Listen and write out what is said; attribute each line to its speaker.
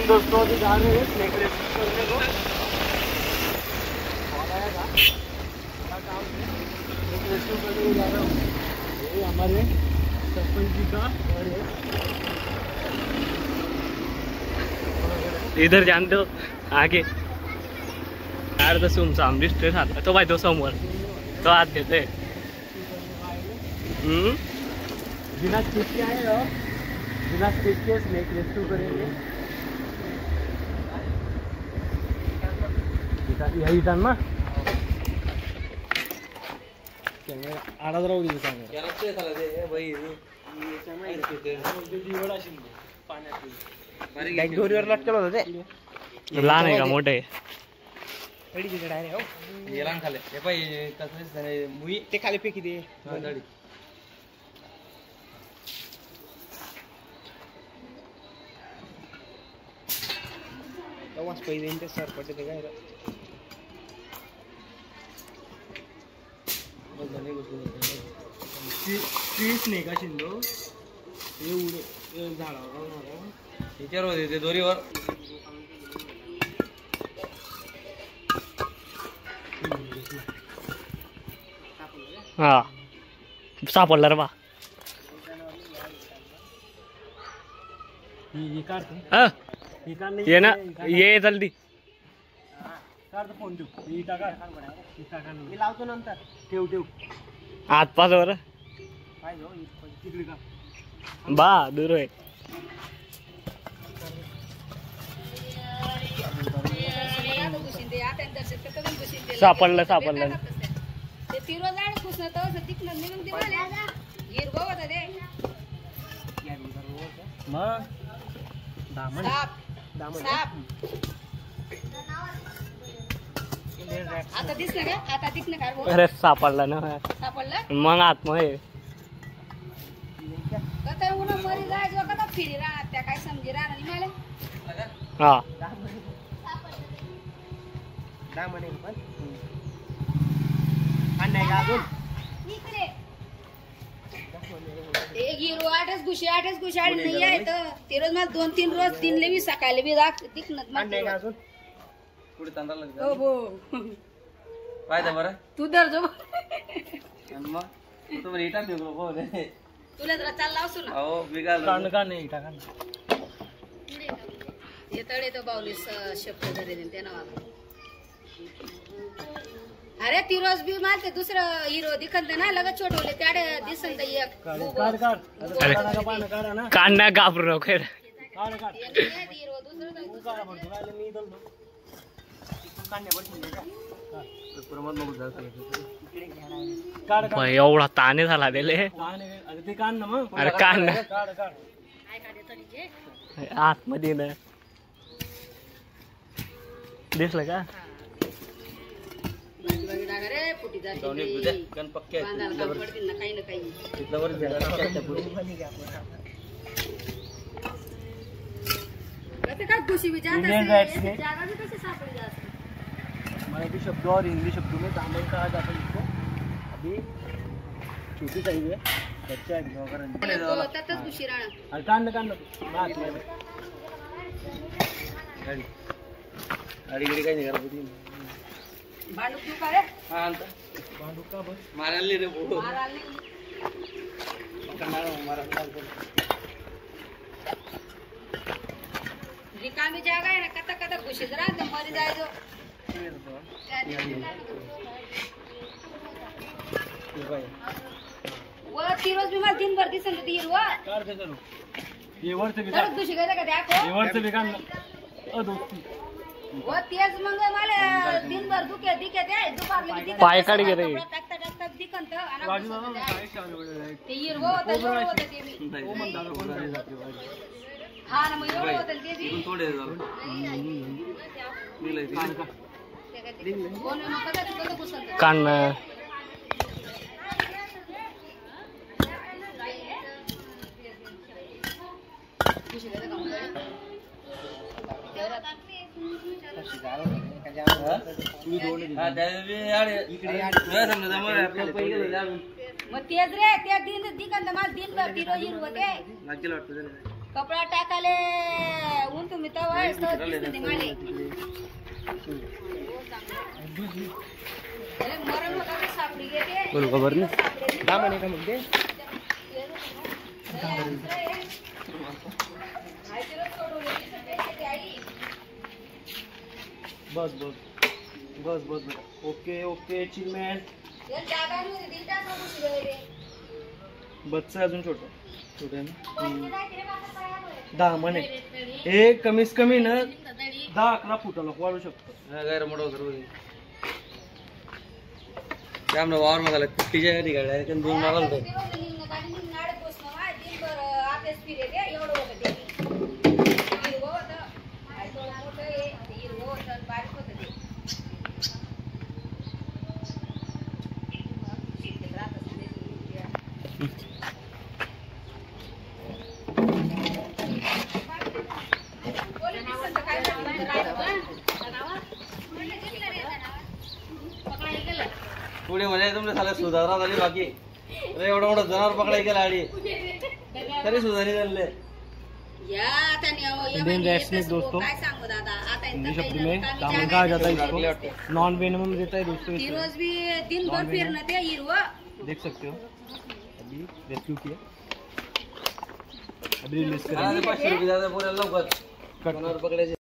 Speaker 1: दोस्तों अभी जा रहे हैं स्नेक रेस्क्यू करने को। स्नेक रेस्क्यू करने को जा रहा हूँ। ये हमारे सरपंच जी का घर है। इधर जानते हो आगे यार तो सुमसाम डिस्ट्रिक्ट आता तो भाई तो समोर तो आत घेते बिना चेक के आए हो, बिना चेक के स्नेक रेस्क्यू करेंगे। यही टन में आडा राहू दे दोरीवर लटकल होतं ते लहान आहे का मोठे खाले मुई ते खाली फेकी दे वास पहिले ते सर पडते ते काय स्नेक शिंदो हे उडे झाडावर विचार होते ते दोरीवर हा सापडला रे बा ये ना ये जल्दी फोन लावतो नंतर ठेव ठेव हात पाच वर बा दूर आहे सापडलं सापडलं
Speaker 2: आता दिसलं का आता दिसलं का
Speaker 1: अरे सापडला ना
Speaker 2: सापडलं
Speaker 1: मग आतमध्ये
Speaker 2: कथा उन्हा मरी जायचो कथा फिरी राहत त्या काय समजी राहणार नाही मला
Speaker 1: हा
Speaker 2: इकडे एक हिरो आठच गुशी आणि नाही आहे तर ते रोज मला 2-3 रोज 3 लेवी सकाळी बी दिखणत
Speaker 1: पुढे तांदळा
Speaker 2: हो हो
Speaker 1: पाहिजे बरं
Speaker 2: तू दर जो
Speaker 1: मग तू बरं इटा देऊ हो
Speaker 2: तुला जरा चाल लावसो ना
Speaker 1: हो बिगाल का नाही इटा का
Speaker 2: येतडे तो बावली शब्द धरे त्या नावाला अरे ती रोज बी मारते दुसरं हिरो दिखत ना लगत छोटवले त्याडे दिसन एक
Speaker 1: काढ घाबरू नको
Speaker 2: हिरो दुसरं
Speaker 1: एवढा ताने झाला त्याले अरे काढ ना आतमध्ये ना दिसलं का मराठी शब्दों और हिंदी शब्दों में दामन कहा जाता है इसको। अभी छोटी चाहिए बच्चा है गाड़ी गाड़ी काही निघाला होती
Speaker 2: भांडूक तू का रे
Speaker 1: हा आणता भांडूक का बस मारायला रे भाऊ
Speaker 2: रिकामी जागा आहे ना कथा कथा घुशीत राहत मध्ये जायचो वो तिरोज भी मला दिनभर दिसन ती हिरवा
Speaker 1: कार पे चलो ये वर्ष भी
Speaker 2: तर घुशी गेला का दाखव
Speaker 1: ये वर्ष भी काढ दोस्ती
Speaker 2: वो तेज मंग मला दिनभर दुखे दिखे ते दुपारले भी दिखे
Speaker 1: पाय काढ गे रे
Speaker 2: टाकता टाकता दिखन तर ते हिरवा होता ते मी
Speaker 1: ओ मन दादा कोण झाले
Speaker 2: हा ना मग एवढं होतं ते बी
Speaker 1: थोडे झालं निघले
Speaker 2: कोण मग कदा तिकडे घुसन
Speaker 1: कान
Speaker 2: इकडे मग तेच रे त्या दिन मला दिनभर तिरो हिरवं ते
Speaker 1: लागेल वाटतं त्याला.
Speaker 2: कपडा टाकाले ऊन तुम्ही तवा दिसते माले मरण होता ते सापडी घेते
Speaker 1: बोल खबर नाही दामने का मग ते बस बस बस बस ओके ओके चिलमॅन बच्चा अजून छोटं छोटे ना 10 म्हणे हे कमीत कमी ना 10-11 फुटाला वाढू शकतो गैर मोठं वगैरे त्यामुळे वावर मला कुट्टीच्या घरी गाड्या दोन मारायला तर पुढे म्हणजे तुमच्या साला सुधारणा झाली बाकी एवढं मोठं जनावर पकडाय गेला आडी तरी सुधारी झाले दोस्तों इंग्लिश शब्द में कामन कहा जाता है इसको नॉन वेनम देता है दोस्तों
Speaker 2: दिन भर फिरना ते हिरवा
Speaker 1: देख सकते हो अभी रेस्क्यू किया अभी रिलीज करेंगे 500 रुपये ज्यादा पूरे लवकर जनावर पकड़े